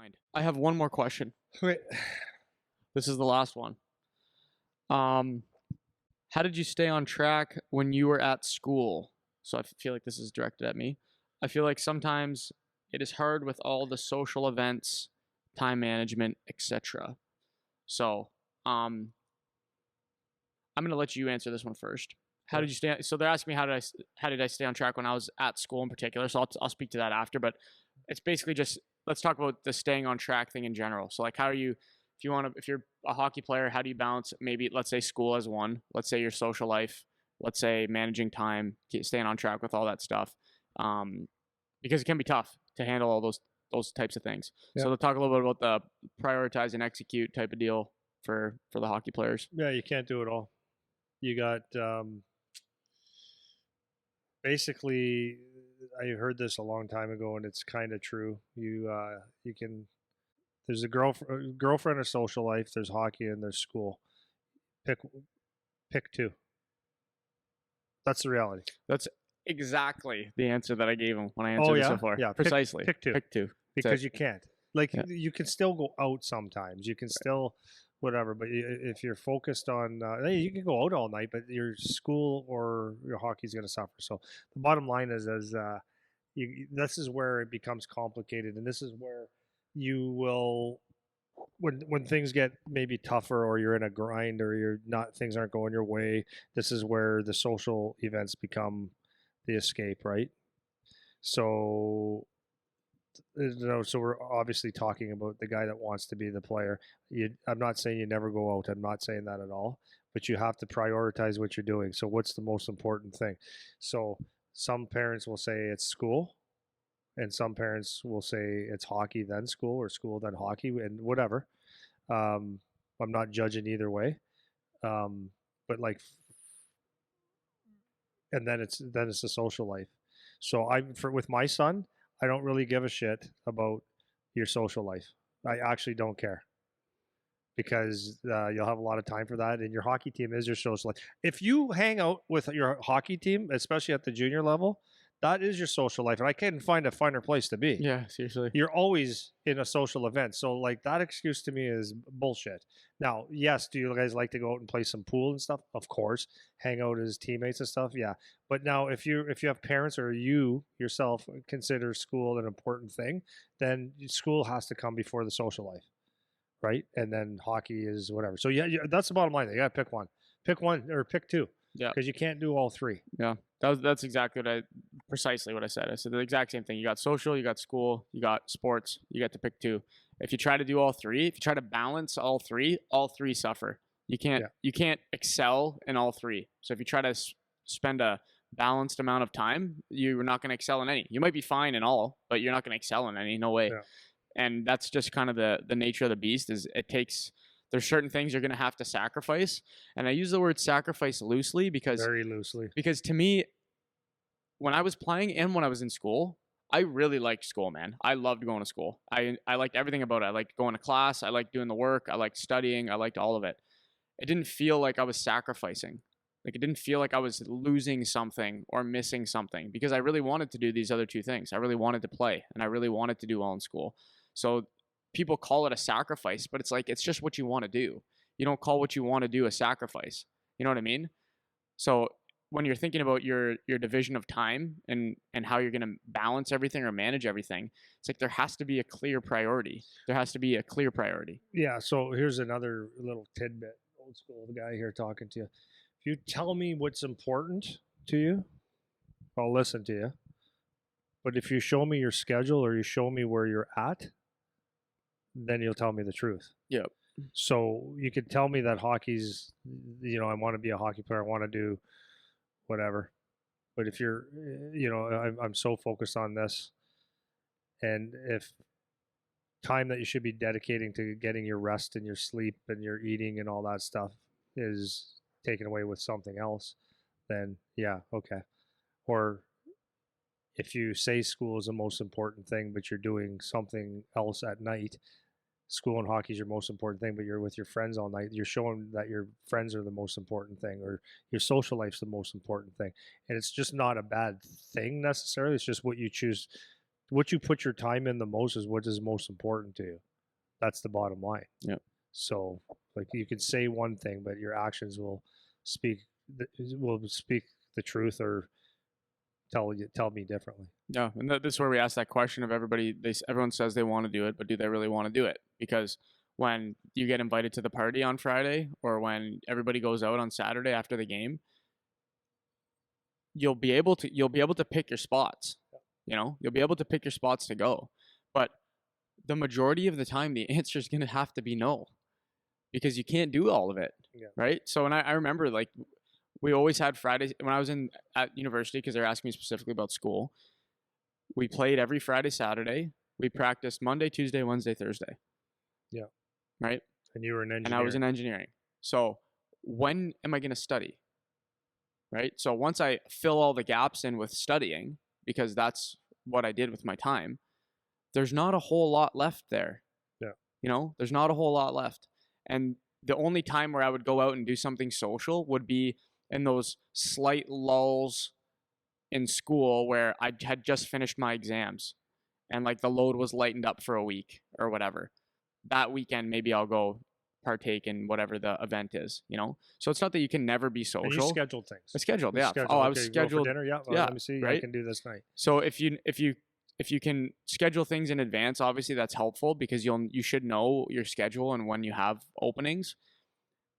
mind. I have one more question. Wait. This is the last one. How did you stay on track when you were at school? So I feel like this is directed at me. I feel like sometimes it is hard with all the social events, time management, etc. So, I'm gonna let you answer this one first. How did you stay? So they're asking me how did I stay on track when I was at school in particular. So I'll speak to that after. But it's basically just let's talk about the staying on track thing in general. So like how are you if you're a hockey player, how do you balance maybe let's say school as one, let's say your social life, let's say managing time, staying on track with all that stuff, because it can be tough to handle all those types of things. Yeah. So to talk a little bit about the prioritize and execute type of deal for the hockey players. Yeah, you can't do it all. You got basically. I heard this a long time ago, and it's kind of true. You can. There's a girlfriend, a social life. There's hockey, and there's school. Pick two. That's the reality. That's exactly the answer that I gave him when I answered this before. Yeah, precisely. Pick two. Pick two. Because you can't. You can still go out sometimes. You can still whatever, but if you're focused on, hey, you can go out all night, but your school or your hockey is going to suffer. So the bottom line is, this is where it becomes complicated, and this is where you will, when things get maybe tougher, or you're in a grind, or things aren't going your way. This is where the social events become the escape, right? So. So we're obviously talking about the guy that wants to be the player. I'm not saying you never go out. I'm not saying that at all. But you have to prioritize what you're doing. So what's the most important thing? So some parents will say it's school, and some parents will say it's hockey then school, or school then hockey, and whatever. I'm not judging either way. But and then it's the social life. So with my son, I don't really give a shit about your social life. I actually don't care, because you'll have a lot of time for that, and your hockey team is your social life. If you hang out with your hockey team, especially at the junior level, that is your social life, and I can't find a finer place to be. Yeah, seriously. You're always in a social event, so that excuse to me is bullshit. Now, yes, do you guys like to go out and play some pool and stuff? Of course, hang out as teammates and stuff. Yeah, but now if you have parents, or you yourself consider school an important thing, then school has to come before the social life, right? And then hockey is whatever. So yeah, that's the bottom line. You got to pick one or pick two. Yeah, because you can't do all three. Yeah, that's exactly precisely what I said. I said the exact same thing. You got social, you got school, you got sports. You got to pick two. If you try to do all three, if you try to balance all three suffer. You can't excel in all three. So if you try to spend a balanced amount of time, you're not going to excel in any. You might be fine in all, but you're not going to excel in any. No way. Yeah. And that's just kind of the nature of the beast. Is there's certain things you're going to have to sacrifice. And I use the word sacrifice loosely very loosely. Because to me, when I was playing and when I was in school, I really liked school, man. I loved going to school. I liked everything about it. I liked going to class. I liked doing the work. I liked studying. I liked all of it. It didn't feel like I was sacrificing. It didn't feel like I was losing something or missing something, because I really wanted to do these other two things. I really wanted to play, and I really wanted to do well in school. So people call it a sacrifice, but it's just what you want to do. You don't call what you want to do a sacrifice. You know what I mean? So when you're thinking about your division of time and how you're going to balance everything or manage everything, it's like there has to be a clear priority. There has to be a clear priority. Yeah. So here's another little tidbit. Old school guy here talking to you. If you tell me what's important to you, I'll listen to you. But if you show me your schedule, or you show me where you're at, then you'll tell me the truth. Yep. So you could tell me that hockey's, I want to be a hockey player. I want to do whatever. But if you're, I'm so focused on this, and if time that you should be dedicating to getting your rest and your sleep and your eating and all that stuff is taken away with something else, then yeah, okay. Or if you say school is the most important thing, but you're doing something else at night, school and hockey is your most important thing, but you're with your friends all night, you're showing that your friends are the most important thing, or your social life's the most important thing. And it's just not a bad thing necessarily. It's just what you choose what you put your time in the most is what is most important to you. That's the bottom line. Yeah. So like you can say one thing, but your actions speak will speak the truth or tell me differently. Yeah, and this is where we ask that question of everybody. Everyone says they want to do it, but do they really want to do it? Because when you get invited to the party on Friday, or when everybody goes out on Saturday after the game, you'll be able to pick your spots. You know, you'll be able to pick your spots to go, but the majority of the time, the answer is going to have to be no, because you can't do all of it, Yeah. right? So, and I remember like we always had Fridays when I was at university, because they're asking me specifically about school. We played every Friday, Saturday. We practiced Monday, Tuesday, Wednesday, Thursday. Yeah. Right. And you were an engineer. And I was in engineering. So when am I going to study? Right. So once I fill all the gaps in with studying, because that's what I did with my time, there's not a whole lot left there. Yeah. You know, there's not a whole lot left. And the only time where I would go out and do something social would be in those slight lulls in school where I had just finished my exams and like the load was lightened up for a week or whatever. That weekend, maybe I'll go partake in whatever the event is, you know? So it's not that you can never be And you social. scheduled things. It's scheduled, You yeah. scheduled, Oh, I okay, was you go for scheduled. dinner. Yeah. Well, Yeah, let me see. I right? can do this night. So if you can schedule things in advance, obviously that's helpful, because you should know your schedule and when you have openings,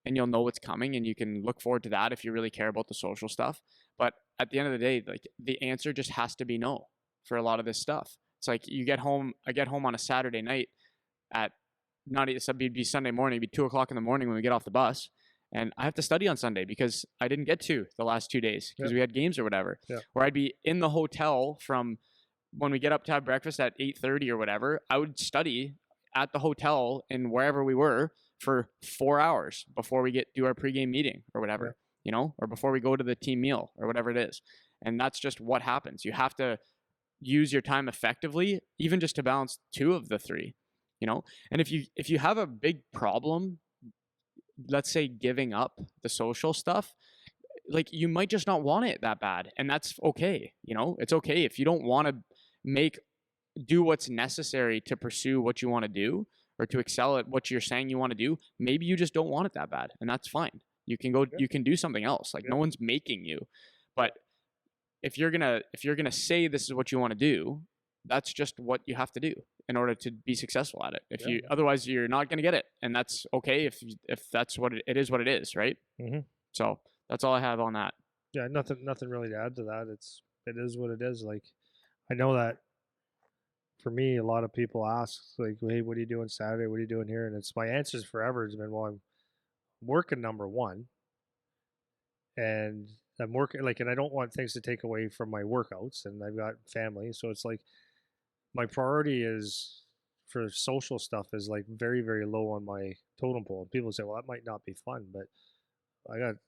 and you'll know what's coming, and you can look forward to that if you really care about the social stuff. But at the end of the day, like the answer just has to be no for a lot of this stuff. It's like I get home on a Saturday night at not it'd be Sunday morning, it'd be 2 o'clock in the morning when we get off the bus. And I have to study on Sunday because I didn't get to the last 2 days because we had games or whatever. Yeah. Or I'd be in the hotel from when we get up to have breakfast at 8:30 or whatever. I would study at the hotel in wherever we were for 4 hours before we do our pregame meeting or whatever, you know, or before we go to the team meal or whatever it is. And that's just what happens. You have to use your time effectively, even just to balance two of the three, you know. And if you have a big problem, let's say giving up the social stuff, like you might just not want it that bad, and that's okay. You know, it's okay if you don't want to do what's necessary to pursue what you want to do or to excel at what you're saying you want to do. Maybe you just don't want it that bad, and that's fine. You can go, you can do something else. Like no one's making you. But if you're gonna say this is what you want to do, that's just what you have to do in order to be successful at it. Otherwise you're not gonna get it, and that's okay if that's what it is, what it is, right? Mm-hmm. So that's all I have on that. Yeah, nothing really to add to that. It is what it is. Like I know that for me, a lot of people ask like, "Hey, what are you doing Saturday? What are you doing here?" And it's my answers forever has been, "Well, I'm working number one, and I'm working like, and I don't want things to take away from my workouts, and I've got family, so it's like my priority is for social stuff is like very very low on my totem pole. People say, well, that might not be fun, but I got a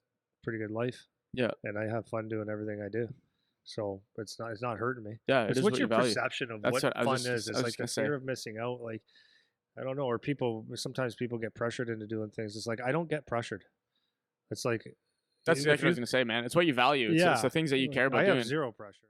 pretty good life, and I have fun doing everything I do, so it's not hurting me. Yeah, it's what's your perception of what fun is. It's like the fear of missing out. Like I don't know, or sometimes people get pressured into doing things. It's like I don't get pressured. It's like that's exactly what I was gonna say, man. It's what you value. It's the things that you care about I have doing. zero pressure.